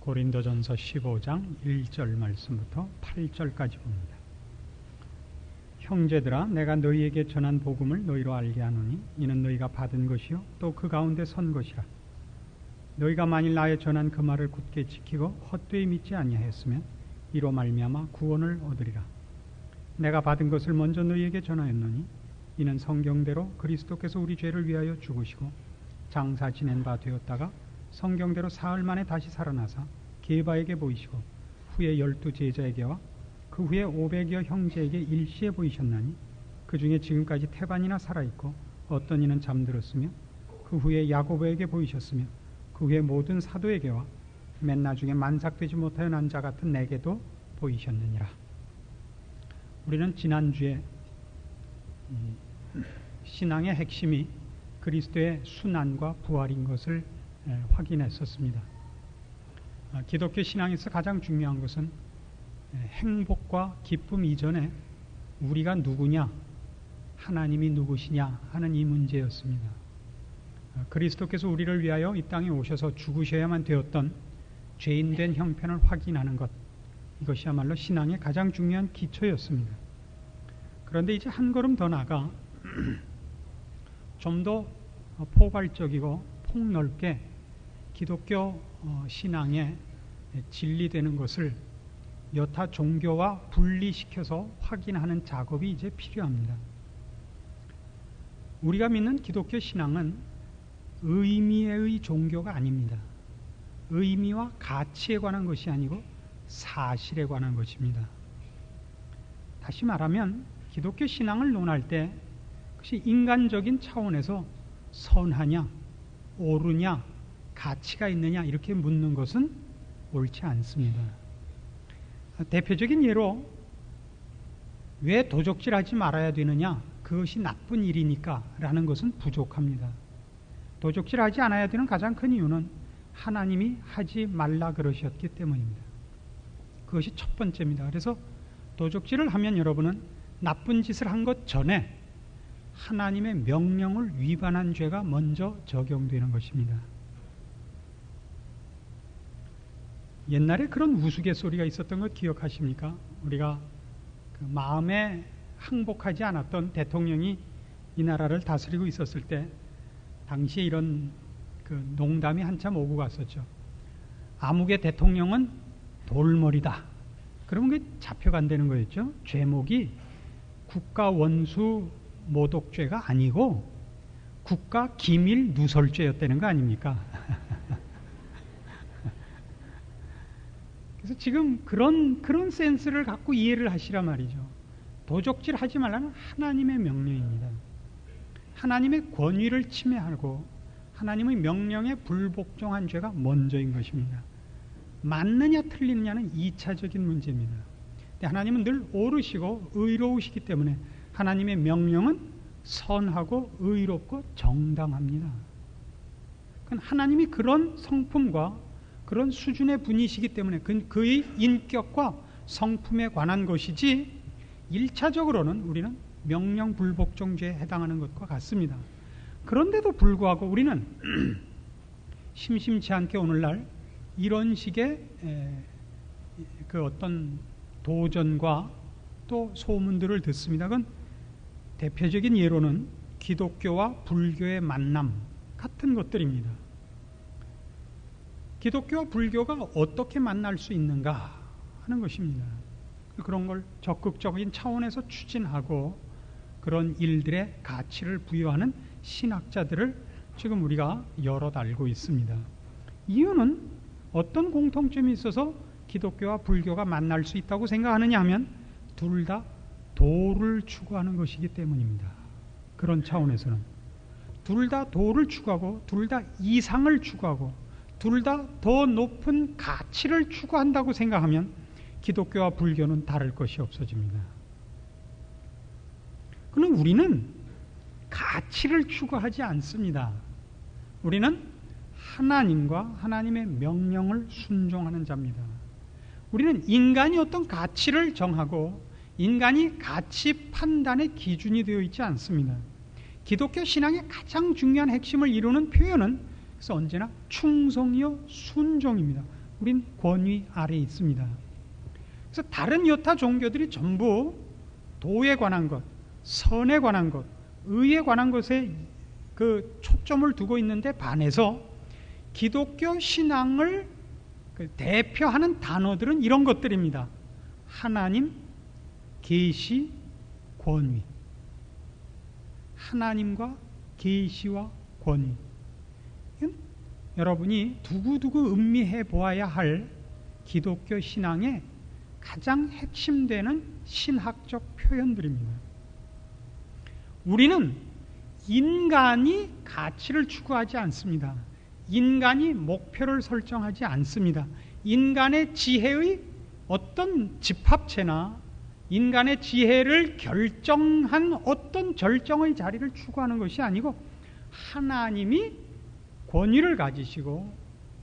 고린도전서 15장 1절 말씀부터 8절까지 봅니다. 형제들아, 내가 너희에게 전한 복음을 너희로 알게 하노니 이는 너희가 받은 것이요 또 그 가운데 선 것이라. 너희가 만일 나의 전한 그 말을 굳게 지키고 헛되이 믿지 아니하였으면 이로 말미암아 구원을 얻으리라. 내가 받은 것을 먼저 너희에게 전하였노니 이는 성경대로 그리스도께서 우리 죄를 위하여 죽으시고 장사 지낸 바 되었다가 성경대로 사흘 만에 다시 살아나사 게바에게 보이시고 후에 12 제자에게와 그 후에 500여 형제에게 일시에 보이셨나니 그 중에 지금까지 태반이나 살아있고 어떤 이는 잠들었으며 그 후에 야고보에게 보이셨으며 그 후에 모든 사도에게와 맨 나중에 만삭되지 못하여 난 자 같은 내게도 보이셨느니라. 우리는 지난주에 신앙의 핵심이 그리스도의 순환과 부활인 것을 확인했었습니다. 기독교 신앙에서 가장 중요한 것은 행복과 기쁨 이전에 우리가 누구냐, 하나님이 누구시냐 하는 이 문제였습니다. 그리스도께서 우리를 위하여 이 땅에 오셔서 죽으셔야만 되었던 죄인된 형편을 확인하는 것, 이것이야말로 신앙의 가장 중요한 기초였습니다. 그런데 이제 한 걸음 더 나아가 좀 더 포괄적이고 폭넓게 기독교 신앙에 진리되는 것을 여타 종교와 분리시켜서 확인하는 작업이 이제 필요합니다. 우리가 믿는 기독교 신앙은 의미의 종교가 아닙니다. 의미와 가치에 관한 것이 아니고 사실에 관한 것입니다. 다시 말하면 기독교 신앙을 논할 때 그것이 인간적인 차원에서 선하냐, 옳으냐, 가치가 있느냐 이렇게 묻는 것은 옳지 않습니다. 대표적인 예로 왜 도적질하지 말아야 되느냐, 그것이 나쁜 일이니까 라는 것은 부족합니다. 도적질하지 않아야 되는 가장 큰 이유는 하나님이 하지 말라 그러셨기 때문입니다. 그것이 첫 번째입니다. 그래서 도적질을 하면 여러분은 나쁜 짓을 한 것 전에 하나님의 명령을 위반한 죄가 먼저 적용되는 것입니다. 옛날에 그런 우스갯소리가 있었던 것 기억하십니까? 우리가 그 마음에 항복하지 않았던 대통령이 이 나라를 다스리고 있었을 때 당시에 이런 그 농담이 한참 오고 갔었죠. 아무개 대통령은 돌머리다. 그러면 그게 잡혀간다는 거였죠. 죄목이 국가 원수 모독죄가 아니고 국가 기밀 누설죄였다는 거 아닙니까? 그래서 지금 그런 센스를 갖고 이해를 하시란 말이죠. 도적질 하지 말라는 하나님의 명령입니다. 하나님의 권위를 침해하고 하나님의 명령에 불복종한 죄가 먼저인 것입니다. 맞느냐 틀리느냐는 2차적인 문제입니다. 근데 하나님은 늘 옳으시고 의로우시기 때문에 하나님의 명령은 선하고 의롭고 정당합니다. 하나님이 그런 성품과 그런 수준의 분이시기 때문에 그의 인격과 성품에 관한 것이지 1차적으로는 우리는 명령 불복종죄에 해당하는 것과 같습니다. 그런데도 불구하고 우리는 심심치 않게 오늘날 이런 식의 그 어떤 도전과 또 소문들을 듣습니다. 그건 대표적인 예로는 기독교와 불교의 만남 같은 것들입니다. 기독교와 불교가 어떻게 만날 수 있는가 하는 것입니다. 그런 걸 적극적인 차원에서 추진하고 그런 일들의 가치를 부여하는 신학자들을 지금 우리가 여럿 알고 있습니다. 이유는 어떤 공통점이 있어서 기독교와 불교가 만날 수 있다고 생각하느냐 하면 둘 다 도를 추구하는 것이기 때문입니다. 그런 차원에서는 둘 다 도를 추구하고 둘 다 이상을 추구하고 둘 다 더 높은 가치를 추구한다고 생각하면 기독교와 불교는 다를 것이 없어집니다. 그럼 우리는 가치를 추구하지 않습니다. 우리는 하나님과 하나님의 명령을 순종하는 자입니다. 우리는 인간이 어떤 가치를 정하고 인간이 가치 판단의 기준이 되어 있지 않습니다. 기독교 신앙의 가장 중요한 핵심을 이루는 표현은 그래서 언제나 충성이요 순종입니다. 우린 권위 아래에 있습니다. 그래서 다른 여타 종교들이 전부 도에 관한 것, 선에 관한 것, 의에 관한 것에 그 초점을 두고 있는데 반해서 기독교 신앙을 대표하는 단어들은 이런 것들입니다. 하나님, 계시, 권위. 하나님과 계시와 권위. 여러분이 두고두고 음미해 보아야 할 기독교 신앙의 가장 핵심되는 신학적 표현들입니다. 우리는 인간이 가치를 추구하지 않습니다. 인간이 목표를 설정하지 않습니다. 인간의 지혜의 어떤 집합체나 인간의 지혜를 결정한 어떤 절정의 자리를 추구하는 것이 아니고 하나님이 권위를 가지시고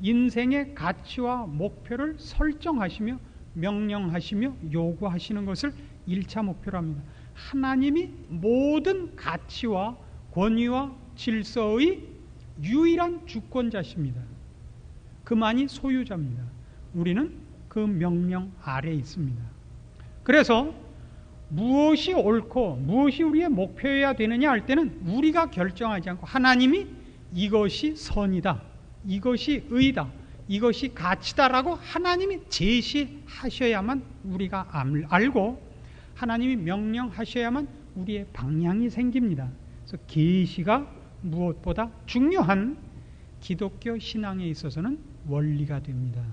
인생의 가치와 목표를 설정하시며 명령하시며 요구하시는 것을 1차 목표로 합니다. 하나님이 모든 가치와 권위와 질서의 유일한 주권자십니다. 그만이 소유자입니다. 우리는 그 명령 아래에 있습니다. 그래서 무엇이 옳고 무엇이 우리의 목표여야 되느냐 할 때는 우리가 결정하지 않고 하나님이 이것이 선이다, 이것이 의다, 이것이 가치다라고 하나님이 제시하셔야만 우리가 알고 하나님이 명령하셔야만 우리의 방향이 생깁니다. 그래서 계시가 무엇보다 중요한 기독교 신앙에 있어서는 원리가 됩니다.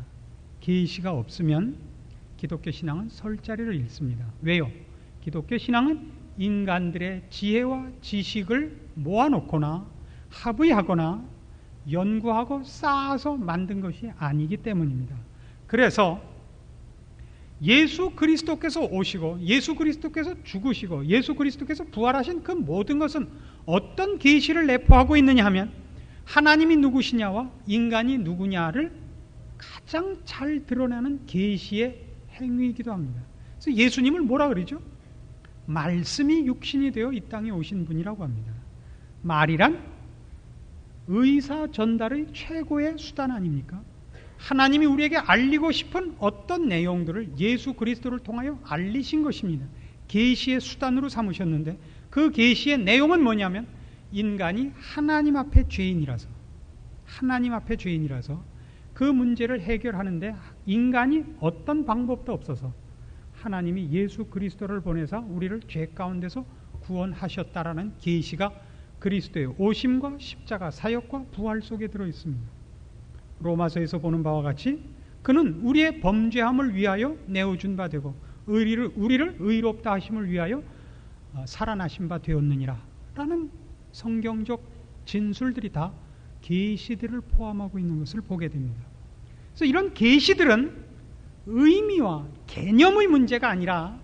계시가 없으면 기독교 신앙은 설 자리를 잃습니다. 왜요? 기독교 신앙은 인간들의 지혜와 지식을 모아놓거나 합의하거나 연구하고 쌓아서 만든 것이 아니기 때문입니다. 그래서 예수 그리스도께서 오시고 예수 그리스도께서 죽으시고 예수 그리스도께서 부활하신 그 모든 것은 어떤 계시를 내포하고 있느냐 하면 하나님이 누구시냐와 인간이 누구냐를 가장 잘 드러내는 계시의 행위이기도 합니다. 그래서 예수님을 뭐라 그러죠? 말씀이 육신이 되어 이 땅에 오신 분이라고 합니다. 말이란 의사 전달의 최고의 수단 아닙니까? 하나님이 우리에게 알리고 싶은 어떤 내용들을 예수 그리스도를 통하여 알리신 것입니다. 계시의 수단으로 삼으셨는데 그 계시의 내용은 뭐냐면 인간이 하나님 앞에 죄인이라서 그 문제를 해결하는데 인간이 어떤 방법도 없어서 하나님이 예수 그리스도를 보내사 우리를 죄 가운데서 구원하셨다라는 계시가 그리스도의 오심과 십자가 사역과 부활 속에 들어 있습니다. 로마서에서 보는 바와 같이 그는 우리의 범죄함을 위하여 내어준 바 되고 우리를 의롭다 하심을 위하여 살아나신 바 되었느니라 라는 성경적 진술들이 다 계시들을 포함하고 있는 것을 보게 됩니다. 그래서 이런 계시들은 의미와 개념의 문제가 아니라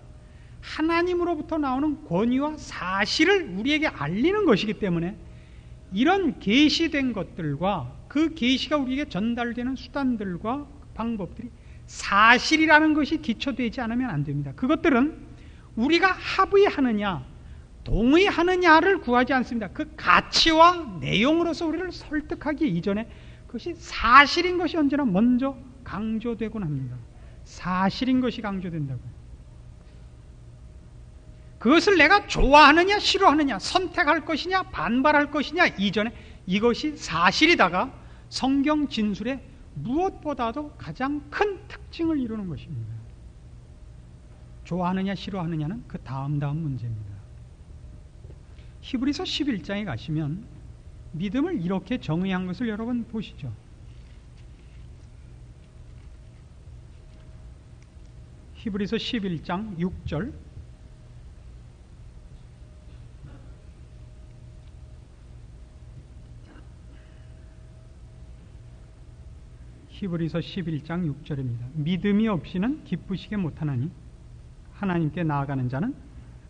하나님으로부터 나오는 권위와 사실을 우리에게 알리는 것이기 때문에 이런 계시된 것들과 그 계시가 우리에게 전달되는 수단들과 방법들이 사실이라는 것이 기초되지 않으면 안 됩니다. 그것들은 우리가 합의하느냐 동의하느냐를 구하지 않습니다. 그 가치와 내용으로서 우리를 설득하기 이전에 그것이 사실인 것이 언제나 먼저 강조되곤 합니다. 사실인 것이 강조된다고요. 그것을 내가 좋아하느냐 싫어하느냐 선택할 것이냐 반발할 것이냐 이전에 이것이 사실이다가 성경 진술의 무엇보다도 가장 큰 특징을 이루는 것입니다. 좋아하느냐 싫어하느냐는 그 다음 문제입니다. 히브리서 11장에 가시면 믿음을 이렇게 정의한 것을 여러분 보시죠. 히브리서 11장 6절 히브리서 11장 6절입니다. 믿음이 없이는 기쁘시게 못하나니 하나님께 나아가는 자는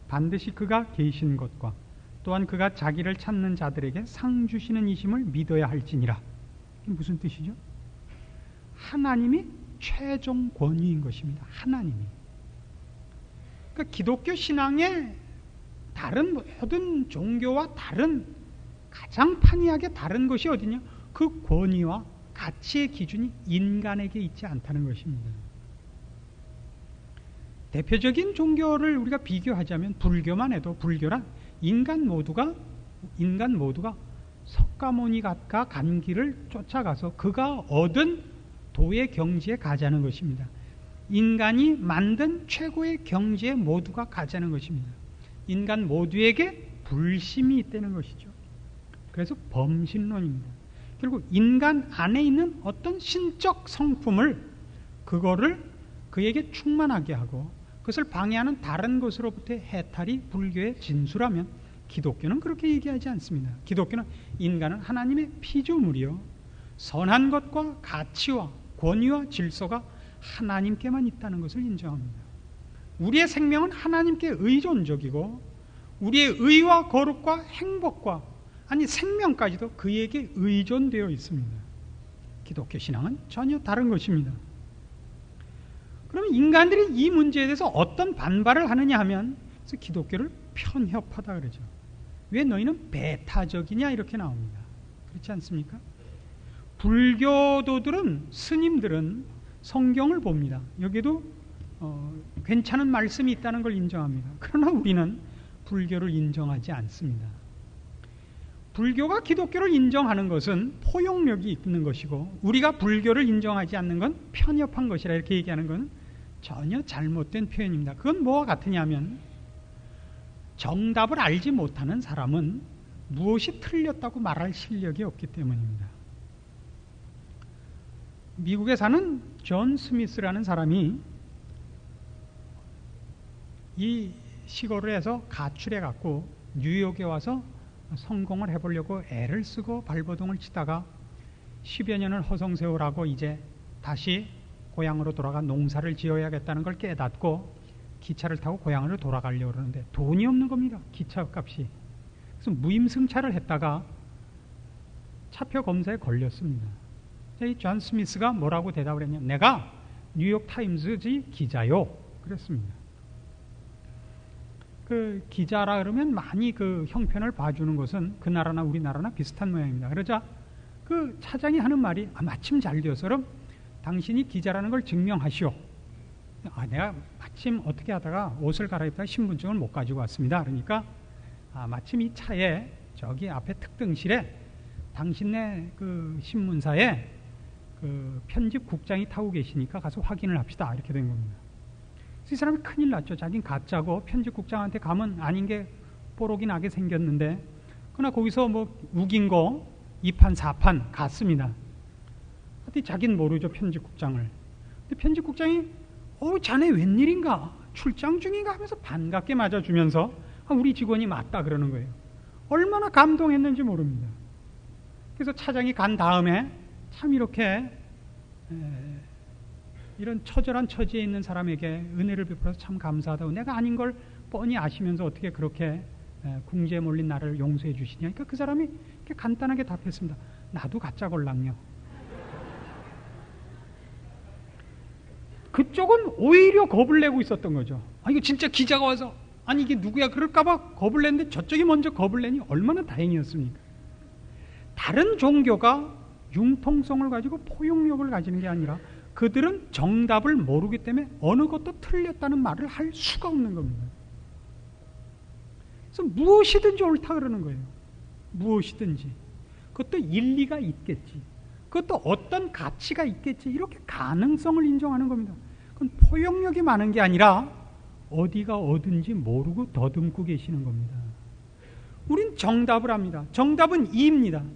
반드시 그가 계신 것과 또한 그가 자기를 찾는 자들에게 상 주시는 이심을 믿어야 할지니라. 이게 무슨 뜻이죠? 하나님이 최종 권위인 것입니다. 하나님이. 그러니까 기독교 신앙의 다른 모든 종교와 다른 가장 판이하게 다른 것이 어디냐? 그 권위와 가치의 기준이 인간에게 있지 않다는 것입니다. 대표적인 종교를 우리가 비교하자면 불교만 해도 불교란 인간 모두가 석가모니가 간 길을 쫓아가서 그가 얻은 도의 경지에 가자는 것입니다. 인간이 만든 최고의 경지에 모두가 가자는 것입니다. 인간 모두에게 불심이 있다는 것이죠. 그래서 범신론입니다. 결국 인간 안에 있는 어떤 신적 성품을 그거를 그에게 충만하게 하고 그것을 방해하는 다른 것으로부터의 해탈이 불교의 진수라면 기독교는 그렇게 얘기하지 않습니다. 기독교는 인간은 하나님의 피조물이요 선한 것과 가치와 권위와 질서가 하나님께만 있다는 것을 인정합니다. 우리의 생명은 하나님께 의존적이고 우리의 의와 거룩과 행복과 아니 생명까지도 그에게 의존되어 있습니다. 기독교 신앙은 전혀 다른 것입니다. 그러면 인간들이 이 문제에 대해서 어떤 반발을 하느냐 하면 그래서 기독교를 편협하다 그러죠. 왜 너희는 배타적이냐 이렇게 나옵니다. 그렇지 않습니까? 불교도들은 스님들은 성경을 봅니다. 여기도 괜찮은 말씀이 있다는 걸 인정합니다. 그러나 우리는 불교를 인정하지 않습니다. 불교가 기독교를 인정하는 것은 포용력이 있는 것이고 우리가 불교를 인정하지 않는 건 편협한 것이라 이렇게 얘기하는 건 전혀 잘못된 표현입니다. 그건 뭐와 같으냐면 정답을 알지 못하는 사람은 무엇이 틀렸다고 말할 실력이 없기 때문입니다. 미국에 사는 존 스미스라는 사람이 이 시골에서 가출해 갖고 뉴욕에 와서 성공을 해보려고 애를 쓰고 발버둥을 치다가 10여 년을 허송세월하고 이제 다시 고향으로 돌아가 농사를 지어야겠다는 걸 깨닫고 기차를 타고 고향으로 돌아가려고 그러는데 돈이 없는 겁니다. 기차값이. 그래서 무임승차를 했다가 차표 검사에 걸렸습니다. 이 존 스미스가 뭐라고 대답을 했냐? 내가 뉴욕 타임즈지 기자요. 그랬습니다. 그 기자라 그러면 많이 그 형편을 봐주는 것은 그 나라나 우리나라나 비슷한 모양입니다. 그러자 그 차장이 하는 말이 마침 잘 되어서 그럼 당신이 기자라는 걸 증명하시오. 내가 마침 어떻게 하다가 옷을 갈아입다가 신분증을 못 가지고 왔습니다. 그러니까 마침 이 차에 저기 앞에 특등실에 당신네 그 신문사에 그 편집국장이 타고 계시니까 가서 확인을 합시다. 이렇게 된 겁니다. 이 사람이 큰일 났죠. 자긴 가짜고 편집국장한테 가면 아닌 게 뽀록이 나게 생겼는데 그러나 거기서 뭐 우긴 거 2판 4판 갔습니다. 하여튼 자긴 모르죠. 편집국장을. 근데 편집국장이 자네 웬일인가 출장 중인가 하면서 반갑게 맞아주면서 우리 직원이 맞다 그러는 거예요. 얼마나 감동했는지 모릅니다. 그래서 차장이 간 다음에 참 이렇게 이런 처절한 처지에 있는 사람에게 은혜를 베풀어서 참 감사하다고 내가 아닌 걸 뻔히 아시면서 어떻게 그렇게 궁지에 몰린 나를 용서해 주시냐. 그러니까 그 사람이 이렇게 간단하게 답했습니다. 나도 가짜 걸랑요. 그쪽은 오히려 겁을 내고 있었던 거죠. 이거 진짜 기자가 와서 이게 누구야 그럴까봐 겁을 냈는데 저쪽이 먼저 겁을 내니 얼마나 다행이었습니까? 다른 종교가 융통성을 가지고 포용력을 가지는 게 아니라 그들은 정답을 모르기 때문에 어느 것도 틀렸다는 말을 할 수가 없는 겁니다. 그래서 무엇이든지 옳다 그러는 거예요. 무엇이든지. 그것도 일리가 있겠지. 그것도 어떤 가치가 있겠지. 이렇게 가능성을 인정하는 겁니다. 그건 포용력이 많은 게 아니라 어디가 어딘지 모르고 더듬고 계시는 겁니다. 우린 정답을 합니다. 정답은 2입니다.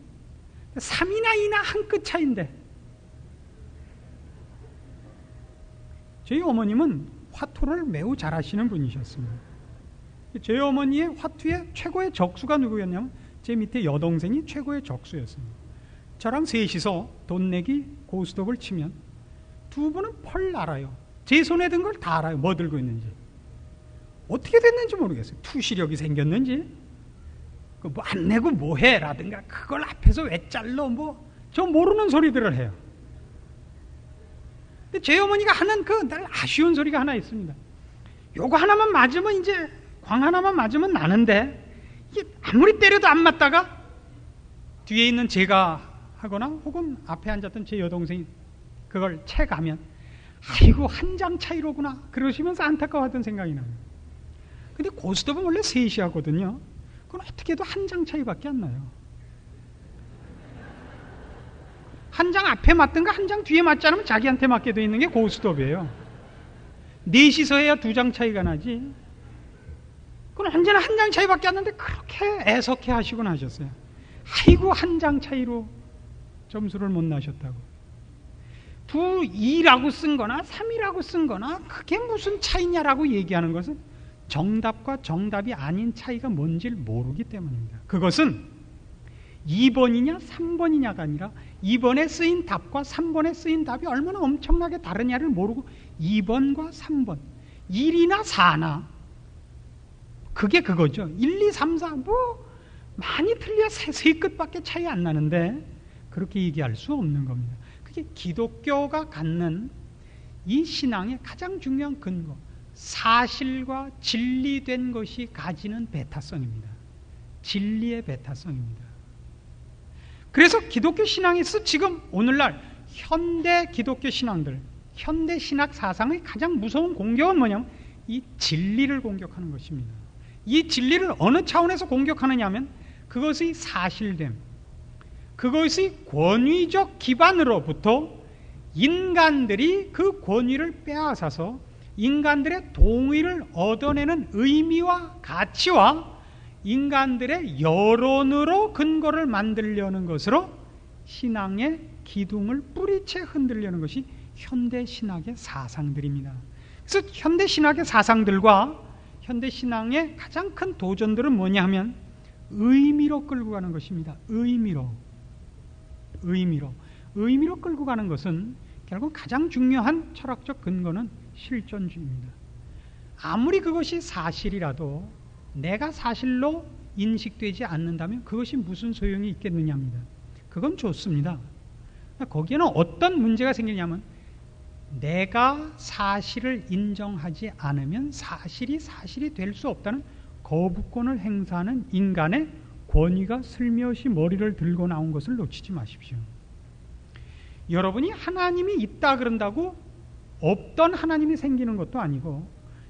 3이나 2나 한 끗 차이인데 저희 어머님은 화투를 매우 잘하시는 분이셨습니다. 저희 어머니의 화투의 최고의 적수가 누구였냐면 제 밑에 여동생이 최고의 적수였습니다. 저랑 셋이서 돈 내기 고스톱을 치면 두 분은 펄 알아요. 제 손에 든 걸 다 알아요. 뭐 들고 있는지. 어떻게 됐는지 모르겠어요. 투시력이 생겼는지 뭐 안 내고 뭐해 라든가 그걸 앞에서 왜 잘러 저 모르는 소리들을 해요. 근데 제 어머니가 하는 날 아쉬운 소리가 하나 있습니다. 요거 하나만 맞으면 이제 광 하나만 맞으면 나는데 이게 아무리 때려도 안 맞다가 뒤에 있는 제가 하거나 혹은 앞에 앉았던 제 여동생이 그걸 채가면 아이고 한 장 차이로구나 그러시면서 안타까워하던 생각이 나요. 근데 고스톱은 원래 셋이 하거든요. 그건 어떻게 해도 한 장 차이밖에 안 나요. 한 장 앞에 맞든가 한 장 뒤에 맞지 않으면 자기한테 맞게 돼 있는 게 고스톱이에요. 넷이서 해야 두 장 차이가 나지. 그건 언제나 한 장 차이밖에 안 나는데 그렇게 애석해 하시곤 하셨어요. 아이고 한 장 차이로 점수를 못 나셨다고. 2라고 쓴 거나 3이라고 쓴 거나 그게 무슨 차이냐라고 얘기하는 것은 정답과 정답이 아닌 차이가 뭔지를 모르기 때문입니다. 그것은 2번이냐 3번이냐가 아니라 2번에 쓰인 답과 3번에 쓰인 답이 얼마나 엄청나게 다르냐를 모르고 2번과 3번 1이나 4나 그게 그거죠. 1, 2, 3, 4 뭐 많이 틀려 세 끝밖에 차이 안 나는데 그렇게 얘기할 수 없는 겁니다. 그게 기독교가 갖는 이 신앙의 가장 중요한 근거, 사실과 진리된 것이 가지는 배타성입니다. 진리의 배타성입니다. 그래서 기독교 신앙에서 지금 오늘날 현대 기독교 신앙들, 현대 신학 사상의 가장 무서운 공격은 뭐냐면 이 진리를 공격하는 것입니다. 이 진리를 어느 차원에서 공격하느냐 하면 그것의 사실됨, 그것의 권위적 기반으로부터 인간들이 그 권위를 빼앗아서 인간들의 동의를 얻어내는 의미와 가치와 인간들의 여론으로 근거를 만들려는 것으로 신앙의 기둥을 뿌리채 흔들려는 것이 현대신학의 사상들입니다. 그래서 현대신학의 사상들과 현대신앙의 가장 큰 도전들은 뭐냐 하면 의미로 끌고 가는 것입니다. 의미로 끌고 가는 것은 결국 가장 중요한 철학적 근거는 실존주의입니다. 아무리 그것이 사실이라도 내가 사실로 인식되지 않는다면 그것이 무슨 소용이 있겠느냐 합니다. 그건 좋습니다. 거기에는 어떤 문제가 생기냐면 내가 사실을 인정하지 않으면 사실이 될 수 없다는 거부권을 행사하는 인간의 권위가 슬며시 머리를 들고 나온 것을 놓치지 마십시오. 여러분이 하나님이 있다 그런다고 없던 하나님이 생기는 것도 아니고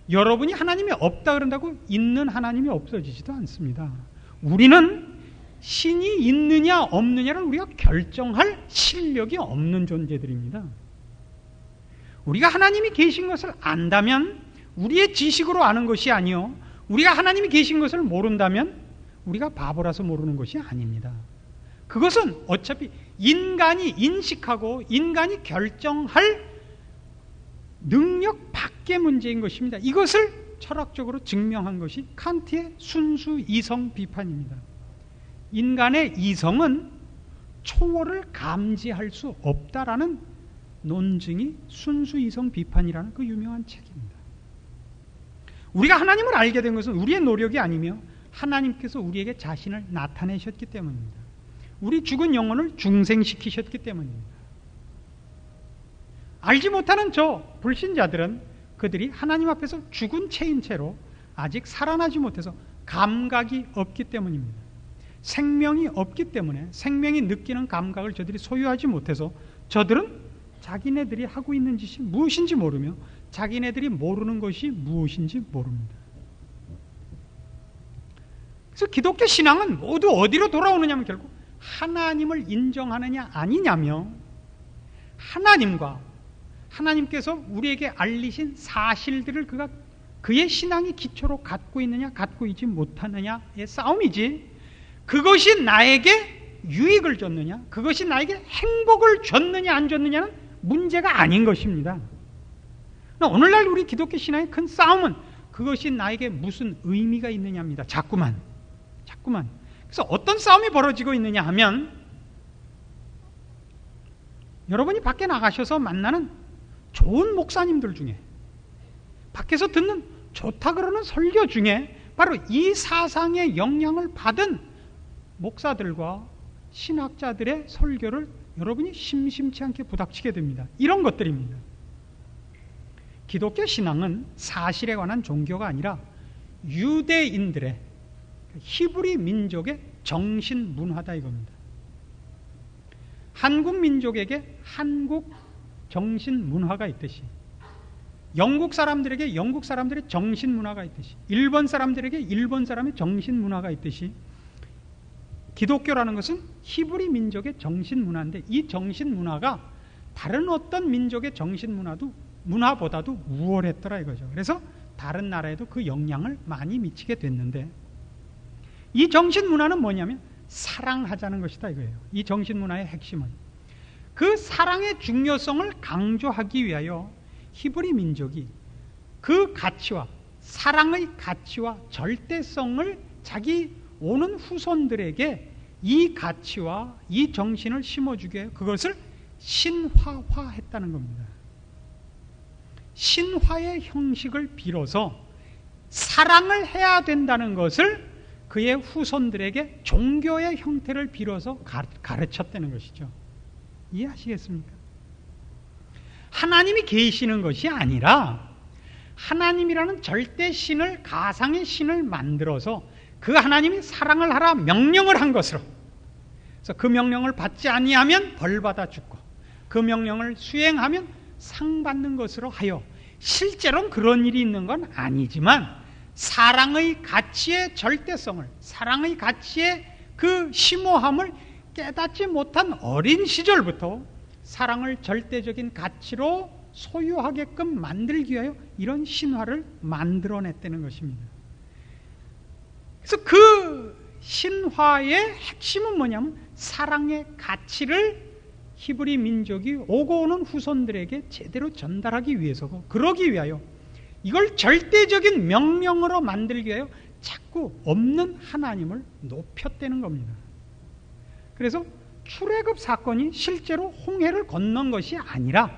여러분이 하나님이 없다 그런다고 있는 하나님이 없어지지도 않습니다. 우리는 신이 있느냐 없느냐를 우리가 결정할 실력이 없는 존재들입니다. 우리가 하나님이 계신 것을 안다면 우리의 지식으로 아는 것이 아니요 우리가 하나님이 계신 것을 모른다면 우리가 바보라서 모르는 것이 아닙니다. 그것은 어차피 인간이 인식하고 인간이 결정할 능력 밖의 문제인 것입니다. 이것을 철학적으로 증명한 것이 칸트의 순수 이성 비판입니다. 인간의 이성은 초월을 감지할 수 없다라는 논증이 순수 이성 비판이라는 그 유명한 책입니다. 우리가 하나님을 알게 된 것은 우리의 노력이 아니며 하나님께서 우리에게 자신을 나타내셨기 때문입니다. 우리 죽은 영혼을 중생시키셨기 때문입니다. 알지 못하는 저 불신자들은 그들이 하나님 앞에서 죽은 채인 채로 아직 살아나지 못해서 감각이 없기 때문입니다. 생명이 없기 때문에 생명이 느끼는 감각을 저들이 소유하지 못해서 저들은 자기네들이 하고 있는 짓이 무엇인지 모르며 자기네들이 모르는 것이 무엇인지 모릅니다. 그래서 기독교 신앙은 모두 어디로 돌아오느냐면 결국 하나님을 인정하느냐 아니냐며 하나님께서 우리에게 알리신 사실들을 그의 신앙의 기초로 갖고 있느냐 갖고 있지 못하느냐의 싸움이지 그것이 나에게 유익을 줬느냐 그것이 나에게 행복을 줬느냐 안 줬느냐는 문제가 아닌 것입니다. 오늘날 우리 기독교 신앙의 큰 싸움은 그것이 나에게 무슨 의미가 있느냐입니다. 자꾸만 그래서 어떤 싸움이 벌어지고 있느냐 하면 여러분이 밖에 나가셔서 만나는 좋은 목사님들 중에 밖에서 듣는 좋다 그러는 설교 중에 바로 이 사상의 영향을 받은 목사들과 신학자들의 설교를 여러분이 심심치 않게 부닥치게 됩니다. 이런 것들입니다. 기독교 신앙은 사실에 관한 종교가 아니라 유대인들의 히브리 민족의 정신 문화다 이겁니다. 한국 민족에게 한국 정신 문화가 있듯이, 영국 사람들에게 영국 사람들의 정신 문화가 있듯이, 일본 사람들에게 일본 사람의 정신 문화가 있듯이, 기독교라는 것은 히브리 민족의 정신 문화인데, 이 정신 문화가 다른 어떤 민족의 정신 문화보다도 우월했더라 이거죠. 그래서 다른 나라에도 그 영향을 많이 미치게 됐는데, 이 정신 문화는 뭐냐면 사랑하자는 것이다 이거예요. 이 정신 문화의 핵심은 그 사랑의 중요성을 강조하기 위하여 히브리 민족이 그 가치와, 사랑의 가치와 절대성을 자기 오는 후손들에게 이 가치와 이 정신을 심어주기 위해 그것을 신화화했다는 겁니다. 신화의 형식을 빌어서 사랑을 해야 된다는 것을 그의 후손들에게 종교의 형태를 빌어서 가르쳤다는 것이죠. 이해하시겠습니까? 하나님이 계시는 것이 아니라 하나님이라는 절대 신을, 가상의 신을 만들어서 그 하나님이 사랑을 하라 명령을 한 것으로, 그래서 그 명령을 받지 아니하면 벌받아 죽고 그 명령을 수행하면 상 받는 것으로 하여, 실제로는 그런 일이 있는 건 아니지만 사랑의 가치의 절대성을, 사랑의 가치의 그 심오함을 깨닫지 못한 어린 시절부터 사랑을 절대적인 가치로 소유하게끔 만들기 위하여 이런 신화를 만들어냈다는 것입니다. 그래서 그 신화의 핵심은 뭐냐면 사랑의 가치를 히브리 민족이 오고 오는 후손들에게 제대로 전달하기 위해서고, 그러기 위하여 이걸 절대적인 명령으로 만들기 위하여 자꾸 없는 하나님을 높였다는 겁니다. 그래서 출애굽 사건이 실제로 홍해를 건넌 것이 아니라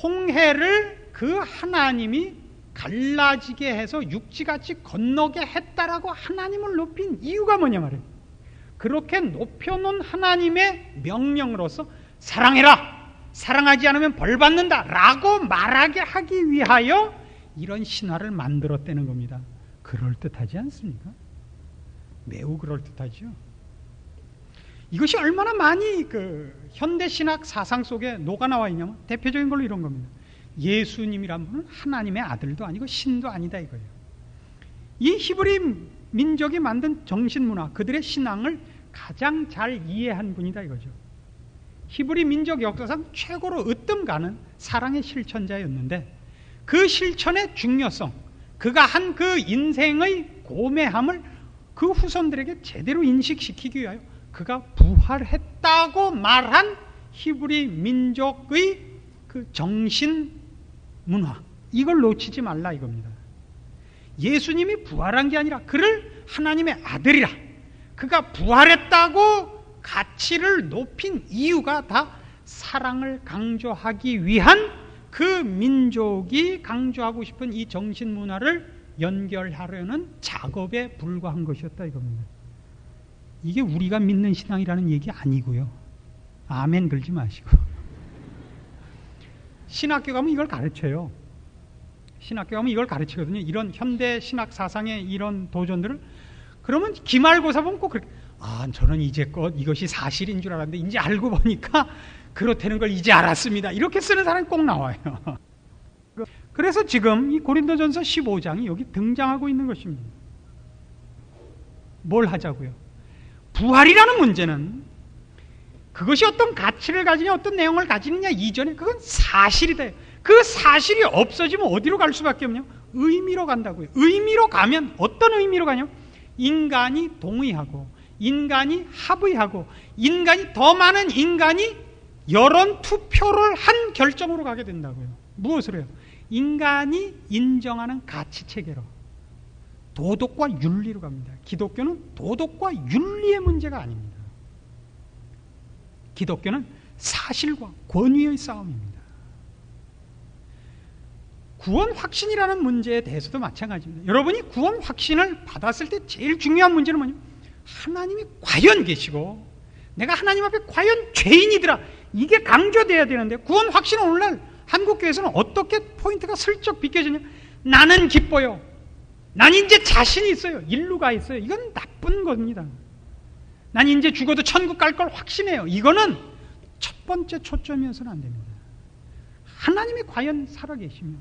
홍해를 그 하나님이 갈라지게 해서 육지같이 건너게 했다라고 하나님을 높인 이유가 뭐냐 말이에요. 그렇게 높여놓은 하나님의 명령으로서 사랑해라, 사랑하지 않으면 벌 받는다 라고 말하게 하기 위하여 이런 신화를 만들었다는 겁니다. 그럴듯하지 않습니까? 매우 그럴듯하죠. 이것이 얼마나 많이 그 현대신학 사상 속에 녹아나와 있냐면 대표적인 걸로 이런 겁니다. 예수님이란 분은 하나님의 아들도 아니고 신도 아니다 이거예요. 이 히브리 민족이 만든 정신문화, 그들의 신앙을 가장 잘 이해한 분이다 이거죠. 히브리 민족 역사상 최고로 으뜸 가는 사랑의 실천자였는데, 그 실천의 중요성, 그가 한 그 인생의 고매함을 그 후손들에게 제대로 인식시키기 위하여 그가 부활했다고 말한 히브리 민족의 그 정신 문화, 이걸 놓치지 말라 이겁니다. 예수님이 부활한 게 아니라 그를 하나님의 아들이라, 그가 부활했다고 가치를 높인 이유가 다 사랑을 강조하기 위한 그 민족이 강조하고 싶은 이 정신 문화를 연결하려는 작업에 불과한 것이었다 이겁니다. 이게 우리가 믿는 신앙이라는 얘기 아니고요. 아멘 그러지 마시고. 신학교 가면 이걸 가르쳐요. 신학교 가면 이걸 가르치거든요. 이런 현대 신학 사상의 이런 도전들을. 그러면 기말고사 보면 꼭 그렇게, 저는 이제껏 이것이 사실인 줄 알았는데 이제 알고 보니까 그렇다는 걸 이제 알았습니다. 이렇게 쓰는 사람이 꼭 나와요. 그래서 지금 이 고린도전서 15장이 여기 등장하고 있는 것입니다. 뭘 하자고요? 부활이라는 문제는 그것이 어떤 가치를 가지냐, 어떤 내용을 가지느냐 이전에 그건 사실이다. 그 사실이 없어지면 어디로 갈 수밖에 없냐? 의미로 간다고요. 의미로 가면 어떤 의미로 가냐? 인간이 동의하고, 인간이 합의하고, 인간이, 더 많은 인간이 여론 투표를 한 결정으로 가게 된다고요. 무엇을 해요? 인간이 인정하는 가치 체계로, 도덕과 윤리로 갑니다. 기독교는 도덕과 윤리의 문제가 아닙니다. 기독교는 사실과 권위의 싸움입니다. 구원 확신이라는 문제에 대해서도 마찬가지입니다. 여러분이 구원 확신을 받았을 때 제일 중요한 문제는 뭐냐면 하나님이 과연 계시고 내가 하나님 앞에 과연 죄인이더라, 이게 강조돼야 되는데, 구원 확신은 오늘날 한국교회에서는 어떻게 포인트가 슬쩍 비껴지냐? 나는 기뻐요, 난 이제 자신이 있어요, 일루가 있어요. 이건 나쁜 겁니다. 난 이제 죽어도 천국 갈 걸 확신해요. 이거는 첫 번째 초점이어서는 안 됩니다. 하나님이 과연 살아계시며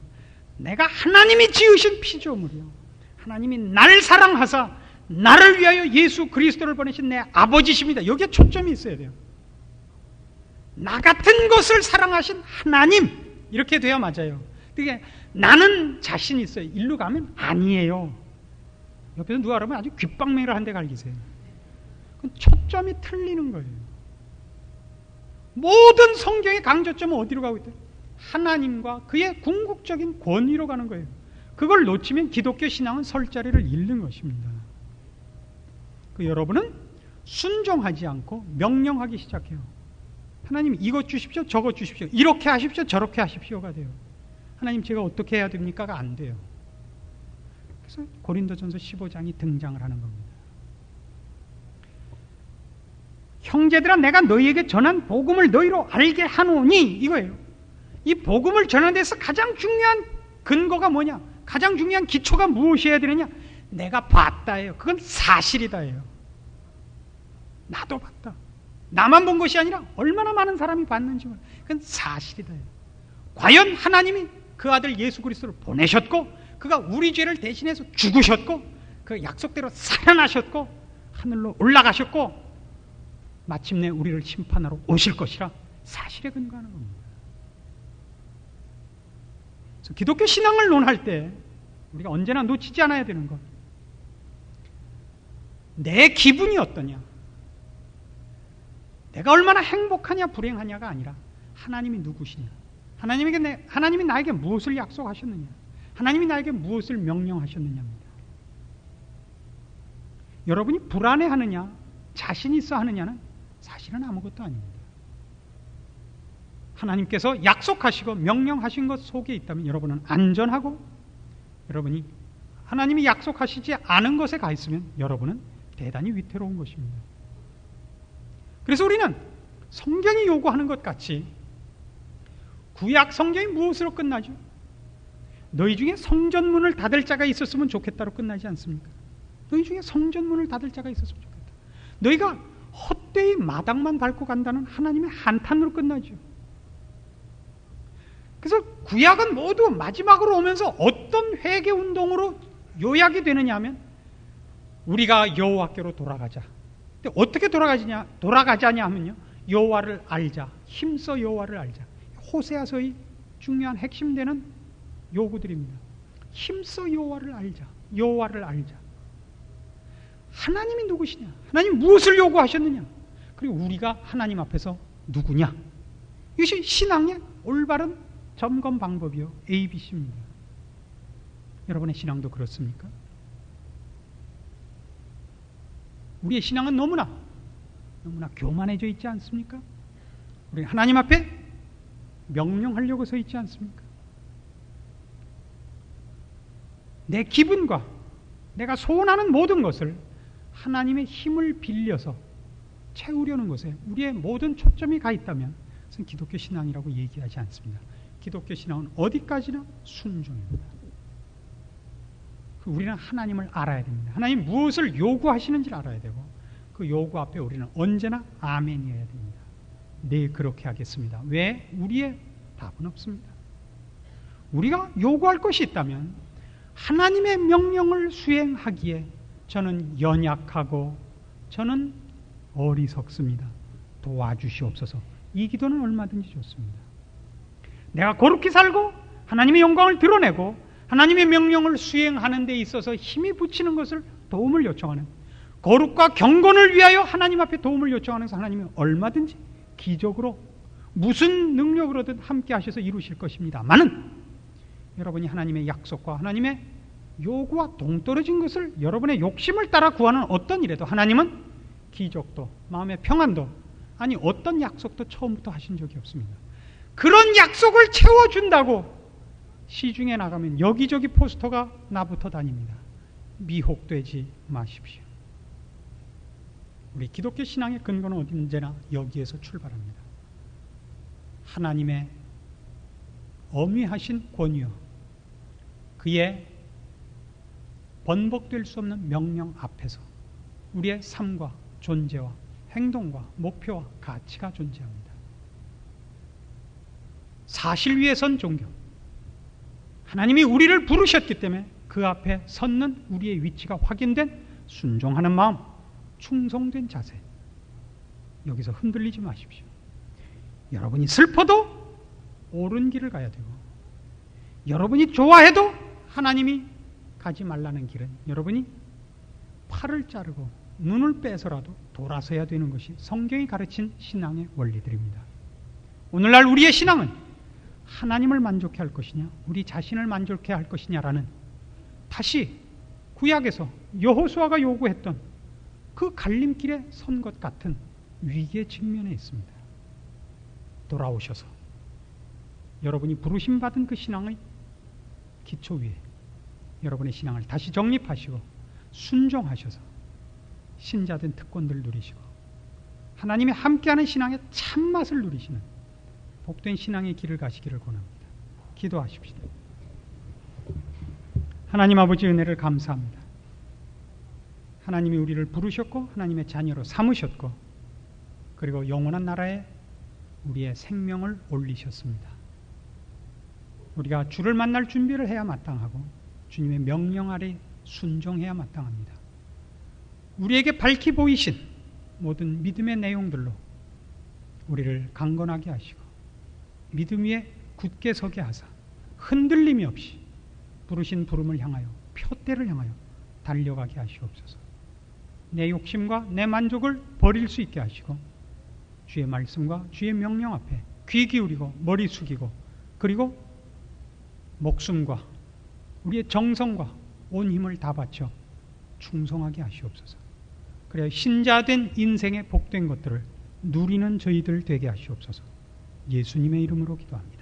내가 하나님이 지으신 피조물이요, 하나님이 나를 사랑하사 나를 위하여 예수 그리스도를 보내신 내 아버지십니다. 여기에 초점이 있어야 돼요. 나 같은 것을 사랑하신 하나님, 이렇게 돼야 맞아요. 그게 나는 자신 있어요. 일로 가면 아니에요. 옆에서 누가 그러면 아주 귓방맹이를 한 대 갈기세요. 그건 초점이 틀리는 거예요. 모든 성경의 강조점은 어디로 가고 있대요? 하나님과 그의 궁극적인 권위로 가는 거예요. 그걸 놓치면 기독교 신앙은 설 자리를 잃는 것입니다. 여러분은 순종하지 않고 명령하기 시작해요. 하나님 이것 주십시오, 저것 주십시오, 이렇게 하십시오, 저렇게 하십시오가 돼요. 하나님 제가 어떻게 해야 됩니까가 안 돼요. 그래서 고린도전서 15장이 등장을 하는 겁니다. 형제들아, 내가 너희에게 전한 복음을 너희로 알게 하노니, 이거예요. 이 복음을 전하는 데서 가장 중요한 근거가 뭐냐, 가장 중요한 기초가 무엇이어야 되느냐, 내가 봤다예요. 그건 사실이다예요. 나도 봤다. 나만 본 것이 아니라 얼마나 많은 사람이 봤는지 몰라. 그건 사실이다예요. 과연 하나님이 그 아들 예수 그리스도를 보내셨고, 그가 우리 죄를 대신해서 죽으셨고, 그 약속대로 살아나셨고, 하늘로 올라가셨고, 마침내 우리를 심판하러 오실 것이라 사실에 근거하는 겁니다. 그래서 기독교 신앙을 논할 때 우리가 언제나 놓치지 않아야 되는 것, 내 기분이 어떠냐, 내가 얼마나 행복하냐 불행하냐가 아니라 하나님이 누구시냐, 하나님이 나에게 무엇을 약속하셨느냐, 하나님이 나에게 무엇을 명령하셨느냐입니다. 여러분이 불안해하느냐 자신 있어 하느냐는 사실은 아무것도 아닙니다. 하나님께서 약속하시고 명령하신 것 속에 있다면 여러분은 안전하고, 여러분이 하나님이 약속하시지 않은 것에 가 있으면 여러분은 대단히 위태로운 것입니다. 그래서 우리는 성경이 요구하는 것 같이, 구약 성경이 무엇으로 끝나죠? 너희 중에 성전문을 닫을 자가 있었으면 좋겠다로 끝나지 않습니까? 너희 중에 성전문을 닫을 자가 있었으면 좋겠다. 너희가 헛되이 마당만 밟고 간다는 하나님의 한탄으로 끝나죠. 그래서 구약은 모두 마지막으로 오면서 어떤 회개 운동으로 요약이 되느냐 하면, 우리가 여호와께로 돌아가자. 근데 어떻게 돌아가자냐 하면요, 여호와를 알자, 힘써 여호와를 알자. 호세아서의 중요한 핵심되는 요구들입니다. 힘써 여호와를 알자, 여호와를 알자. 하나님이 누구시냐, 하나님 무엇을 요구하셨느냐, 그리고 우리가 하나님 앞에서 누구냐. 이것이 신앙의 올바른 점검 방법이요, ABC입니다. 여러분의 신앙도 그렇습니까? 우리의 신앙은 너무나 교만해져 있지 않습니까? 우리 하나님 앞에 명령하려고 서 있지 않습니까? 내 기분과 내가 소원하는 모든 것을 하나님의 힘을 빌려서 채우려는 것에 우리의 모든 초점이 가 있다면 그것은 기독교 신앙이라고 얘기하지 않습니다. 기독교 신앙은 어디까지나 순종입니다. 우리는 하나님을 알아야 됩니다. 하나님 무엇을 요구하시는지를 알아야 되고, 그 요구 앞에 우리는 언제나 아멘이어야 됩니다. 네, 그렇게 하겠습니다. 왜? 우리의 답은 없습니다. 우리가 요구할 것이 있다면 하나님의 명령을 수행하기에 저는 연약하고 저는 어리석습니다. 도와주시옵소서. 이 기도는 얼마든지 좋습니다. 내가 거룩히 살고 하나님의 영광을 드러내고 하나님의 명령을 수행하는 데 있어서 힘이 붙이는 것을 도움을 요청하는, 거룩과 경건을 위하여 하나님 앞에 도움을 요청하는 것을 하나님이 얼마든지 기적으로 무슨 능력으로든 함께 하셔서 이루실 것입니다만은, 여러분이 하나님의 약속과 하나님의 요구와 동떨어진 것을 여러분의 욕심을 따라 구하는 어떤 일에도 하나님은 기적도 마음의 평안도, 아니 어떤 약속도 처음부터 하신 적이 없습니다. 그런 약속을 채워준다고 시중에 나가면 여기저기 포스터가 나부터 다닙니다. 미혹되지 마십시오. 우리 기독교 신앙의 근거는 언제나 여기에서 출발합니다. 하나님의 엄위하신 권위와 그의 번복될 수 없는 명령 앞에서 우리의 삶과 존재와 행동과 목표와 가치가 존재합니다. 사실 위에 선 종교. 하나님이 우리를 부르셨기 때문에 그 앞에 섰는 우리의 위치가 확인된 순종하는 마음, 충성된 자세. 여기서 흔들리지 마십시오. 여러분이 슬퍼도 옳은 길을 가야 되고, 여러분이 좋아해도 하나님이 가지 말라는 길은 여러분이 팔을 자르고 눈을 빼서라도 돌아서야 되는 것이 성경이 가르친 신앙의 원리들입니다. 오늘날 우리의 신앙은 하나님을 만족해 할 것이냐, 우리 자신을 만족해 할 것이냐라는, 다시 구약에서 여호수아가 요구했던 그 갈림길에 선 것 같은 위기에 직면해 있습니다. 돌아오셔서 여러분이 부르심 받은 그 신앙의 기초 위에 여러분의 신앙을 다시 정립하시고 순종하셔서 신자된 특권들을 누리시고 하나님이 함께하는 신앙의 참맛을 누리시는 복된 신앙의 길을 가시기를 권합니다. 기도하십시다. 하나님 아버지, 은혜를 감사합니다. 하나님이 우리를 부르셨고 하나님의 자녀로 삼으셨고, 그리고 영원한 나라에 우리의 생명을 올리셨습니다. 우리가 주를 만날 준비를 해야 마땅하고 주님의 명령 아래 순종해야 마땅합니다. 우리에게 밝히 보이신 모든 믿음의 내용들로 우리를 강건하게 하시고 믿음 위에 굳게 서게 하사 흔들림이 없이 부르신 부름을 향하여, 표대를 향하여 달려가게 하시옵소서. 내 욕심과 내 만족을 버릴 수 있게 하시고 주의 말씀과 주의 명령 앞에 귀 기울이고 머리 숙이고, 그리고 목숨과 우리의 정성과 온 힘을 다 바쳐 충성하게 하시옵소서. 그래야 신자된 인생의 복된 것들을 누리는 저희들 되게 하시옵소서. 예수님의 이름으로 기도합니다.